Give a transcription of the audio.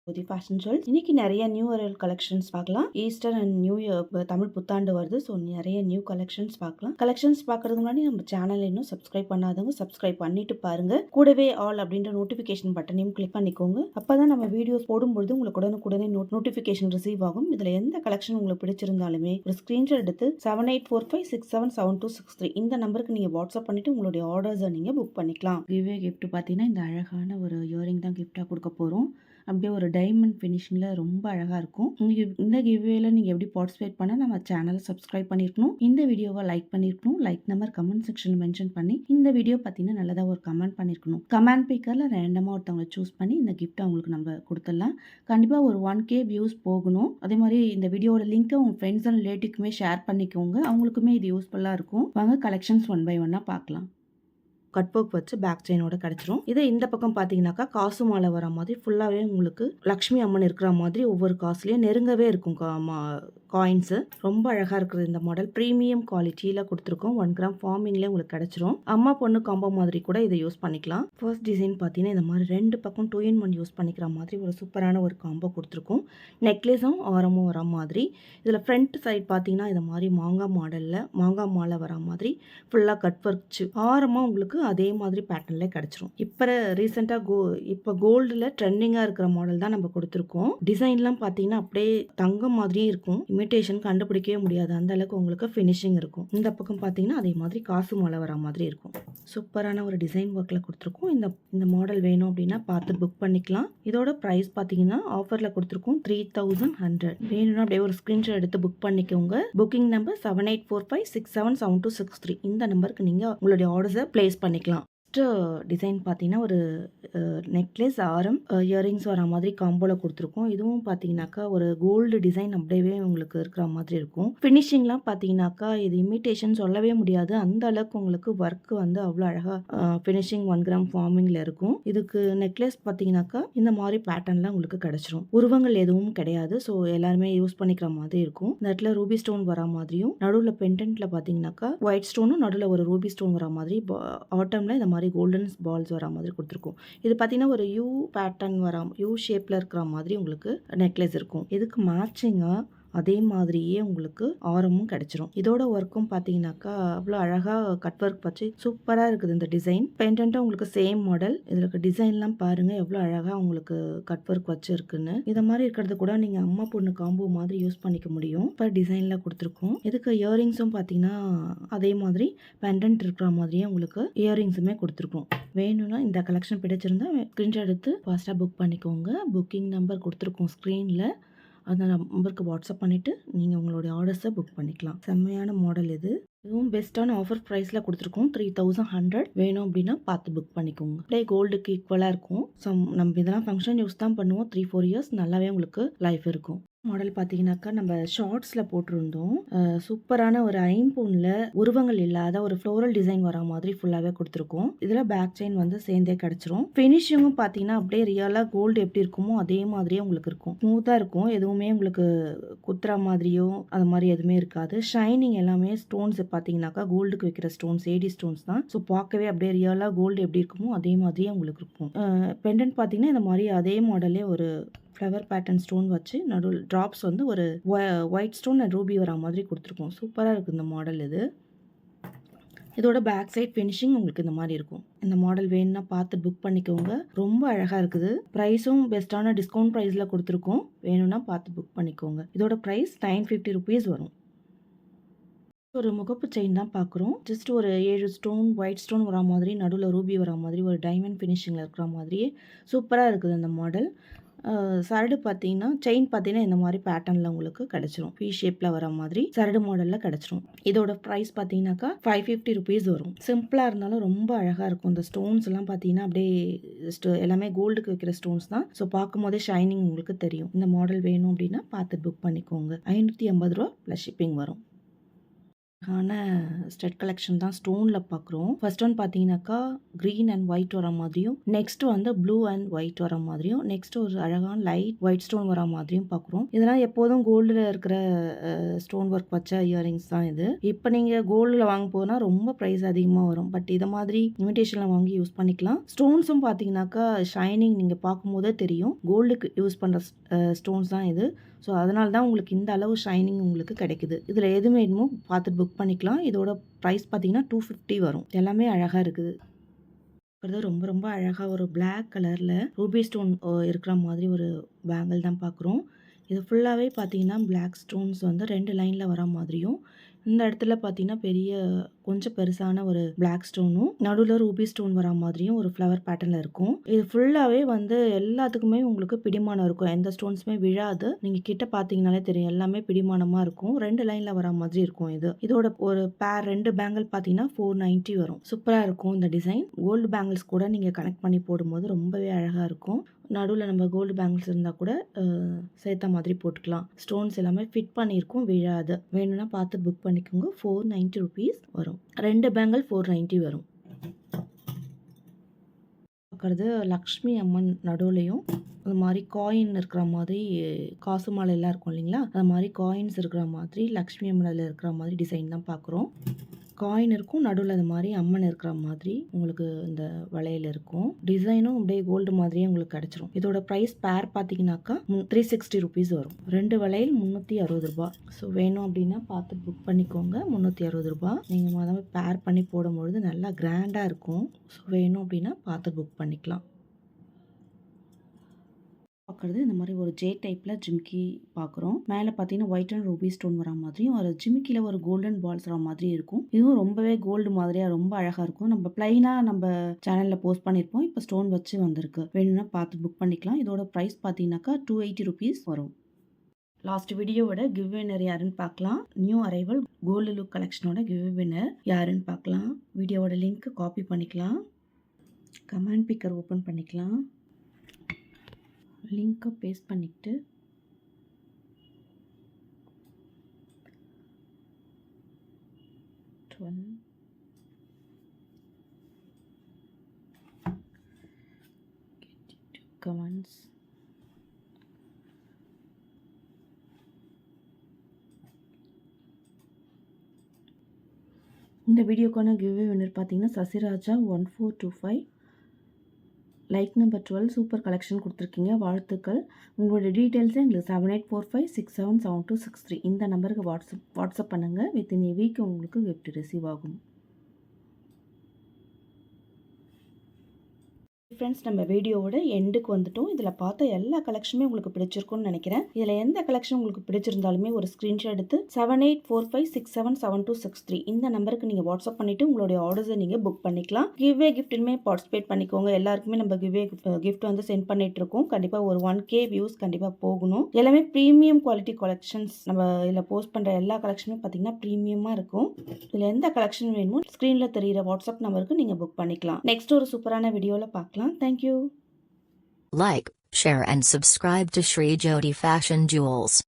புதி fashion jewels. இன்னைக்கு நிறைய new arrival collections பார்க்கலாம். Easter and new year Tamil புத்தாண்டு வருது. ஸோ நிறைய நியூ கலெக்ஷன்ஸ் பார்க்கலாம். கலெக்ஷன்ஸ் பார்க்கறதுக்கு முன்னாடி நம்ம சேனல் இன்னும் சப்ஸ்கிரைப் பண்ணாதவங்க சப்ஸ்கிரைப் பண்ணிட்டு பாருங்க. கூடவே ஆல் அப்படின்ற நோட்டிஃபிகேஷன் பட்டனையும் கிளிக் பண்ணிக்கோங்க. அப்பதான் நம்ம வீடியோஸ் போடும்பொழுது உங்களுக்கு உடனுக்குடனே நோட்டிஃபிகேஷன் ரிசீவ் ஆகும். இதுல எந்த கலெக்ஷன் உங்களுக்கு பிடிச்சிருந்தாலுமே ஒரு ஸ்கிரீன்ஷாட் எடுத்து 7845677263 இந்த நம்பருக்கு நீங்க வாட்ஸ்அப் பண்ணிட்டு உங்களுடைய ஆர்டர்ஸை நீங்க புக் பண்ணிக்கலாம். கிஃப்ட் பார்த்தீங்கன்னா இந்த அழகான ஒரு இயரிங் தான் கிஃப்டா கொடுக்க போறோம். அப்படியே ஒரு டைமண்ட் ஃபினிஷிங்கில் ரொம்ப அழகாக இருக்கும். இந்த கிவ்வேல நீங்கள் எப்படி பார்ட்டிசிபேட் பண்ண நம்ம சேனலை சப்ஸ்கிரைப் பண்ணியிருக்கணும். இந்த வீடியோவை லைக் பண்ணியிருக்கணும். Like number comment section mention பண்ணி இந்த வீடியோ பார்த்தீங்கன்னா நல்லதாக ஒரு கமெண்ட் பண்ணியிருக்கணும். கமெண்ட் பிக்கரில் ரேண்டமாக ஒருத்தவங்களை சூஸ் பண்ணி இந்த கிஃப்ட் அவங்களுக்கு நம்ம கொடுத்துடலாம். கண்டிப்பாக ஒரு 1K வியூஸ் போகணும். அதே மாதிரி இந்த வீடியோட லிங்க்கை உங்கள் ஃப்ரெண்ட்ஸ் அண்ட் ரிலேட்டிவ்க்குமே ஷேர் பண்ணிக்கோங்க. அவங்களுக்குமே இது யூஸ்ஃபுல்லாக இருக்கும். வாங்க கலெக்ஷன்ஸ் ஒன் பை ஒன்னாக பார்க்கலாம். கட் ஒர்க் வச்சு பேக் செயினோட கிடைச்சிரும். இது இந்த பக்கம் பார்த்தீங்கன்னாக்கா காசு மாலை வர மாதிரி ஃபுல்லாகவே உங்களுக்கு லக்ஷ்மி அம்மன் இருக்கிற மாதிரி ஒவ்வொரு காசுலேயும் நெருங்கவே இருக்கும் காயின்ஸு. ரொம்ப அழகாக இருக்குது இந்த மாடல். ப்ரீமியம் குவாலிட்டியில் கொடுத்துருக்கோம். 1 கிராம் ஃபார்மிங்லேயே உங்களுக்கு கிடைச்சிரும். அம்மா பொண்ணு காம்போ மாதிரி கூட இதை யூஸ் பண்ணிக்கலாம். ஃபர்ஸ்ட் டிசைன் பார்த்தீங்கன்னா இந்த மாதிரி 2 பக்கம் 2 in 1 யூஸ் பண்ணிக்கிற மாதிரி ஒரு சூப்பரான ஒரு காம்போ கொடுத்துருக்கோம். நெக்லஸும் ஆரமும் வர மாதிரி. இதில் ஃப்ரண்ட் சைட் பார்த்தீங்கன்னா இந்த மாதிரி மாங்காய் மாடலில் மாங்காய் மாலை வர மாதிரி ஃபுல்லாக கட் ஒர்க் ஆரமாக உங்களுக்கு அதே மாதிரி பேட்டர்ன்ல கிடைச்சிரும். இப்போ ரீசெண்டாக இப்போ கோல்டில் ட்ரெண்டிங்காக இருக்கிற மாடல் தான் நம்ம கொடுத்துருக்கோம். டிசைன்லாம் பார்த்தீங்கன்னா அப்படியே தங்கம் மாதிரியே இருக்கும். இமிட்டேஷன் கண்டுபிடிக்கவே முடியாது, அந்த அளவுக்கு உங்களுக்கு ஃபினிஷிங் இருக்கும். இந்த பக்கம் பார்த்தீங்கன்னா அதே மாதிரி காசு மாலை வர மாதிரி இருக்கும். சூப்பரான ஒரு டிசைன் ஒர்க்கில் கொடுத்துருக்கோம். இந்த மாடல் வேணும் அப்படின்னா பார்த்து புக் பண்ணிக்கலாம். இதோட ப்ரைஸ் பார்த்தீங்கன்னா ஆஃபரில் கொடுத்துருக்கோம் 3100. வேணும்னா அப்படியே ஒரு ஸ்க்ரீன்ஷாட் எடுத்து புக் பண்ணிக்கோங்க. புக்கிங் நம்பர் 7845677263 இந்த நம்பருக்கு நீங்கள் உங்களுடைய ஆர்டர்ஸை பிளேஸ் பண்ணிக்கலாம். டிசைன் பார்த்தீங்கன்னா ஒரு நெக்லஸ் ஆரம் இயரிங்ஸ் வர மாதிரி காம்போவில் கொடுத்துருக்கோம். இதுவும் பார்த்தீங்கன்னாக்கா ஒரு கோல்டு டிசைன் அப்படியே உங்களுக்கு இருக்கிற மாதிரி இருக்கும். ஃபினிஷிங்லாம் பார்த்தீங்கன்னாக்கா இது இமிட்டேஷன் சொல்லவே முடியாது, அந்த அளவுக்கு உங்களுக்கு ஒர்க் வந்து அவ்வளோ அழகாக ஃபினிஷிங் 1 கிராம் ஃபார்மிங்கில் இருக்கும். இதுக்கு நெக்லஸ் பார்த்தீங்கன்னாக்கா இந்த மாதிரி பேட்டர்ன்லாம் உங்களுக்கு கிடைச்சிரும். உருவங்கள் எதுவும் கிடையாது. ஸோ எல்லாருமே யூஸ் பண்ணிக்கிற மாதிரி இருக்கும். இந்த இடத்துல ரூபி ஸ்டோன் வர மாதிரியும் நடுவில் பெண்டன்ட்ல பார்த்தீங்கன்னாக்கா ஒயிட் ஸ்டோனும் நடுவில் ஒரு ரூபி ஸ்டோன் வர மாதிரி ஆட்டம்ல இந்த மாதிரி கோல்டன் பால்ஸ் வர மாதிரி கொடுத்துருக்கோம். இது பார்த்தீங்கன்னா ஒரு யூ பேட்டர்ன் யூ ஷேப்ல இருக்கிற மாதிரி உங்களுக்கு நெக்லஸ் இருக்கும். இதுக்கு மேட்சிங்காக அதே மாதிரியே உங்களுக்கு ஆரமும் கிடைச்சிரும். இதோட ஒர்க்கும் பார்த்தீங்கன்னாக்கா அவ்வளோ அழகாக கட் ஒர்க் வச்சு சூப்பராக இருக்குது இந்த டிசைன். பெண்டன்ட்டும் உங்களுக்கு சேம் மாடல். இதில் இருக்க டிசைன்லாம் பாருங்க எவ்வளோ அழகாக உங்களுக்கு கட் ஒர்க் வச்சுருக்குன்னு. இதை மாதிரி இருக்கிறது கூட நீங்கள் அம்மா பொண்ணு காம்போ மாதிரி யூஸ் பண்ணிக்க முடியும். இப்போ டிசைனில் கொடுத்துருக்கோம். இதுக்கு இயரிங்ஸும் பார்த்தீங்கன்னா அதே மாதிரி பெண்டன்ட் இருக்கிற மாதிரியே உங்களுக்கு இயரிங்ஸுமே கொடுத்துருக்கோம். வேணும்னா இந்த கலெக்ஷன் பிடிச்சிருந்தா ஸ்க்ரீன்ஷாட் எடுத்து ஃபாஸ்ட்டாக புக் பண்ணிக்கோங்க. புக்கிங் நம்பர் கொடுத்துருக்கோம் ஸ்க்ரீனில். அந்த நம்பருக்கு வாட்ஸ்அப் பண்ணிவிட்டு நீங்கள் உங்களுடைய ஆர்டர்ஸை புக் பண்ணிக்கலாம். செம்மையான மாடல் இது. இதுவும் பெஸ்ட்டான ஆஃபர் ப்ரைஸில் கொடுத்துருக்கோம். 3100 வேணும் அப்படின்னா பார்த்து புக் பண்ணிக்கோங்க. அப்படியே கோல்டுக்கு ஈக்குவலாக இருக்கும். நம்ம இதெல்லாம் ஃபங்க்ஷன் யூஸ் தான் பண்ணுவோம். 3-4 இயர்ஸ் நல்லாவே உங்களுக்கு லைஃப் இருக்கும். மாடல் பார்த்தீங்கன்னாக்கா நம்ம ஷார்ட்ஸில் போட்டிருந்தோம். சூப்பரான ஒரு ஐம்பொன்ல உருவங்கள் இல்லாத ஒரு ஃப்ளோரல் டிசைன் வர மாதிரி ஃபுல்லாகவே கொடுத்துருக்கோம். இதில் பேக் செயின் வந்து சேர்ந்தே கிடச்சிரும். ஃபினிஷிங்கும் பார்த்தீங்கன்னா அப்படியே ரியலாக கோல்டு எப்படி இருக்குமோ அதே மாதிரியே உங்களுக்கு இருக்கும். ஸ்மூத்தாக இருக்கும். எதுவுமே உங்களுக்கு குத்துற மாதிரியோ அது மாதிரி எதுவுமே இருக்காது. ஷைனிங் எல்லாமே ஸ்டோன்ஸ் பார்த்தீங்கன்னாக்கா கோல்டுக்கு வைக்கிற ஸ்டோன்ஸ் ஏடி ஸ்டோன்ஸ் தான். ஸோ பார்க்கவே அப்படியே ரியலாக கோல்டு எப்படி இருக்குமோ அதே மாதிரியே உங்களுக்கு இருக்கும். பெண்டன்ட் பார்த்தீங்கன்னா இந்த மாதிரி அதே மாடலே ஒரு ஃப்ளவர் பேட்டர்ன் ஸ்டோன் வச்சு நடுவில் ட்ராப்ஸ் வந்து ஒரு ஒயிட் ஸ்டோன் அண்ட் ரூபி வர மாதிரி கொடுத்துருக்கோம். சூப்பராக இருக்குது இந்த மாடல் இது. இதோட பேக் சைட் ஃபினிஷிங் உங்களுக்கு இந்த மாதிரி இருக்கும். இந்த மாடல் வேணும்னா பார்த்து புக் பண்ணிக்கோங்க. ரொம்ப அழகாக இருக்குது. ப்ரைஸும் பெஸ்ட்டான டிஸ்கவுண்ட் ப்ரைஸில் கொடுத்துருக்கோம். வேணும்னா பார்த்து புக் பண்ணிக்கோங்க. இதோட ப்ரைஸ் 950 rupees வரும். ஒரு முகப்பு செயின் தான் பார்க்குறோம். ஜஸ்ட் ஒரு 7 ஸ்டோன் ஒயிட் ஸ்டோன் வர மாதிரி நடுவில் ரூபி வர மாதிரி ஒரு டைமண்ட் ஃபினிஷிங்கில் இருக்கிற மாதிரியே சூப்பராக இருக்குது அந்த மாடல். சரடு பார்த்தீங்கன்னா செயின் பார்த்தீங்கன்னா இந்த மாதிரி பேட்டர்னில் உங்களுக்கு கிடச்சிரும். பி ஷேப்பில் வர மாதிரி சரடு மாடலில் கிடச்சிரும். இதோட ப்ரைஸ் பார்த்தீங்கன்னாக்கா 550 rupees வரும். சிம்பிளாக இருந்தாலும் ரொம்ப அழகாக இருக்கும். இந்த ஸ்டோன்ஸ் எல்லாம் பார்த்தீங்கன்னா அப்படியே எல்லாமே கோல்டுக்கு வைக்கிற ஸ்டோன்ஸ் தான். ஸோ பார்க்கும் போதே ஷைனிங் உங்களுக்கு தெரியும். இந்த மாடல் வேணும் அப்படின்னா பார்த்து புக் பண்ணிக்கோங்க. 550 ரூபா ப்ளஸ் ஷிப்பிங் வரும். ஆன ஸ்டட் கலெக்ஷன் தான் ஸ்டோன்ல பார்க்குறோம். ஃபர்ஸ்ட் ஒன் பார்த்தீங்கன்னாக்கா, கிரீன் அண்ட் ஒயிட் வர மாதிரியும், நெக்ஸ்ட் வந்து ப்ளூ அண்ட் ஒயிட் வர மாதிரியும், நெக்ஸ்ட் ஒரு அழகான லைட் ஒயிட் ஸ்டோன் வர மாதிரியும் பார்க்குறோம். இதெல்லாம் எப்போதும் கோல்டுல இருக்கிற ஸ்டோன் ஒர்க் வச்ச இயரிங்ஸ் தான் இது. இப்போ நீங்க கோல்டுல வாங்க போனா ரொம்ப பிரைஸ் அதிகமா வரும். பட் இத மாதிரி இமிடேஷன்ல வாங்கி யூஸ் பண்ணிக்கலாம். ஸ்டோன்ஸும் பார்த்தீங்கன்னாக்கா, ஷைனிங் நீங்க பார்க்கும்போதே தெரியும். கோல்டுக்கு யூஸ் பண்ற ஸ்டோன்ஸ் தான் இது. ஸோ அதனால தான் உங்களுக்கு இந்த அளவு ஷைனிங் உங்களுக்கு கிடைக்குது. இதில் எது வேணுமோ பார்த்துட்டு புக் பண்ணிக்கலாம். இதோட ப்ரைஸ் பார்த்தீங்கன்னா 250 வரும். எல்லாமே அழகாக இருக்குது. ரொம்ப ரொம்ப அழகாக ஒரு பிளாக் கலரில் ரூபி ஸ்டோன் இருக்கிற மாதிரி ஒரு பேங்கிள் தான் பார்க்குறோம். இது ஃபுல்லாகவே பார்த்தீங்கன்னா பிளாக் ஸ்டோன்ஸ் வந்து 2 லைனில் வர மாதிரியும், இந்த இடத்துல பார்த்தீங்கன்னா பெரிய கொஞ்சம் பெருசான ஒரு பிளாக் ஸ்டோனும் நடுவில் ரூபி ஸ்டோன் வர மாதிரியும் ஒரு ஃப்ளவர் பேட்டர்னில் இருக்கும். இது ஃபுல்லாகவே வந்து எல்லாத்துக்குமே உங்களுக்கு பிடிமானம் இருக்கும். எந்த ஸ்டோன்ஸுமே விழாது. நீங்கள் கிட்ட பார்த்தீங்கனாலே தெரியும். எல்லாமே பிடிமானமாக இருக்கும். 2 லைனில் வர மாதிரி இருக்கும் இது. இதோட ஒரு பேர் 2 பேங்கிள் பார்த்தீங்கன்னா 490 வரும். சூப்பராக இருக்கும் இந்த டிசைன். கோல்டு பேங்கிள்ஸ் கூட நீங்கள் கனெக்ட் பண்ணி போடும்போது ரொம்பவே அழகாக இருக்கும். நடுவில் நம்ம கோல்டு பேங்கிள்ஸ் இருந்தால் கூட சேர்த்த மாதிரி போட்டுக்கலாம். ஸ்டோன்ஸ் எல்லாமே ஃபிட் பண்ணியிருக்கும், விழாது. வேணும்னா பார்த்து புக் பண்ணிக்கோங்க. 490 ருபீஸ் வரும். 2 பேங்கிள் 490 வரும். பார்க்குறது லக்ஷ்மி அம்மன் நடுவுலையும் அது மாதிரி காயின் இருக்கிற மாதிரி காசு மாலை எல்லாம் இருக்கும் இல்லைங்களா, அது மாதிரி காயின்ஸ் இருக்கிற மாதிரி லக்ஷ்மி அம்மனில் இருக்கிற மாதிரி டிசைன் தான் பார்க்குறோம். காயின் இருக்கும், நடுவில் அது மாதிரி அம்மன் இருக்கிற மாதிரி உங்களுக்கு இந்த வளையல் இருக்கும். டிசைனும் அப்படியே கோல்டு மாதிரியே உங்களுக்கு கிடைச்சிரும். இதோட ப்ரைஸ் பேர் பார்த்தீங்கன்னாக்கா 360 ருபீஸ் வரும். 2 வளையல் 360 ரூபா. ஸோ வேணும் அப்படின்னா பார்த்து புக் பண்ணிக்கோங்க. 360 ரூபா. நீங்கள் முதல்ல பேர் பண்ணி போடும்பொழுது நல்லா கிராண்டாக இருக்கும். ஸோ வேணும் அப்படின்னா பார்த்து புக் பண்ணிக்கலாம். பார்க்குறது இந்த மாதிரி ஒரு ஜே டைப்பில் ஜிமிக்கி பார்க்குறோம். மேலே பார்த்தீங்கன்னா ஒயிட் அண்ட் ரூபி ஸ்டோன் வர மாதிரியும், ஒரு ஜிமிக்கியில் ஒரு கோல்டன் பால்ஸ் வர மாதிரி இருக்கும். இதுவும் ரொம்பவே கோல்டு மாதிரியாக ரொம்ப அழகாக இருக்கும். நம்ம பிளைனாக நம்ம சேனலில் போஸ்ட் பண்ணியிருப்போம். இப்போ ஸ்டோன் வச்சு வந்திருக்கு. வேணும்னா பார்த்து புக் பண்ணிக்கலாம். இதோட ப்ரைஸ் பார்த்தீங்கன்னாக்கா 280 ருபீஸ் வரும். லாஸ்ட் வீடியோவோட கிவ் வின்னர் யாருன்னு பார்க்கலாம். நியூ அரைவல் கோல்டு லுக் கலெக்ஷனோட கிவ் வின்னர் யாருன்னு பார்க்கலாம். வீடியோவோட லிங்க் காப்பி பண்ணிக்கலாம். கமெண்ட் பிக்கர் ஓப்பன் பண்ணிக்கலாம். லிங்க்கை பேஸ்ட் பண்ணிக்கிட்டு கமெண்ட்ஸ் இந்த வீடியோக்கான கிவ்வே வின்னர் பார்த்தீங்கன்னா Sasiraja 1425 like number 12 super collection கொடுத்துருக்கீங்க. வாழ்த்துக்கள். உங்களோட டீட்டெயில்ஸை எங்களுக்கு 7845677263 இந்த நம்பருக்கு வாட்ஸ்அப் பண்ணுங்கள். வித்தின் ஏ வீக் உங்களுக்கு கிஃப்ட் ரிசீவ் ஆகும். ஃப்ரெண்ட்ஸ், நம்ம வீடியோவோட எண்டுக்கு வந்துட்டோம். இதில் பார்த்த எல்லா கலெக்ஷனுமே உங்களுக்கு பிடிச்சிருக்கும்னு நினைக்கிறேன். இதில் எந்த கலெக்ஷன் உங்களுக்கு பிடிச்சிருந்தாலுமே ஒரு ஸ்க்ரீன்ஷாட் எடுத்து 7845677263 இந்த நம்பருக்கு நீங்கள் வாட்ஸ்அப் பண்ணிவிட்டு உங்களுடைய ஆர்டர்ஸை நீங்கள் புக் பண்ணிக்கலாம். கிவ்வே கிஃப்ட்டுமே பார்ட்டிசிபேட் பண்ணிக்கோங்க. எல்லாருக்குமே நம்ம கிவ்வே கிஃப்ட் வந்து சென்ட் பண்ணிட்டு இருக்கோம். கண்டிப்பாக ஒரு 1K வியூஸ் கண்டிப்பாக போகணும். எல்லாமே ப்ரீமியம் குவாலிட்டி கலெக்ஷன்ஸ். நம்ம இதில் போஸ்ட் பண்ணுற எல்லா கலெக்ஷனுமே பார்த்தீங்கன்னா ப்ரீமியமாக இருக்கும். இதில் எந்த கலெக்ஷன் வேணுமோ ஸ்க்ரீனில் தெரிகிற வாட்ஸ்அப் நம்பருக்கு நீங்கள் புக் பண்ணிக்கலாம். நெக்ஸ்ட் ஒரு சூப்பரான வீடியோவில் பார்க்கலாம். Thank you. Like, share and subscribe to Shri Jyoti Fashion Jewels.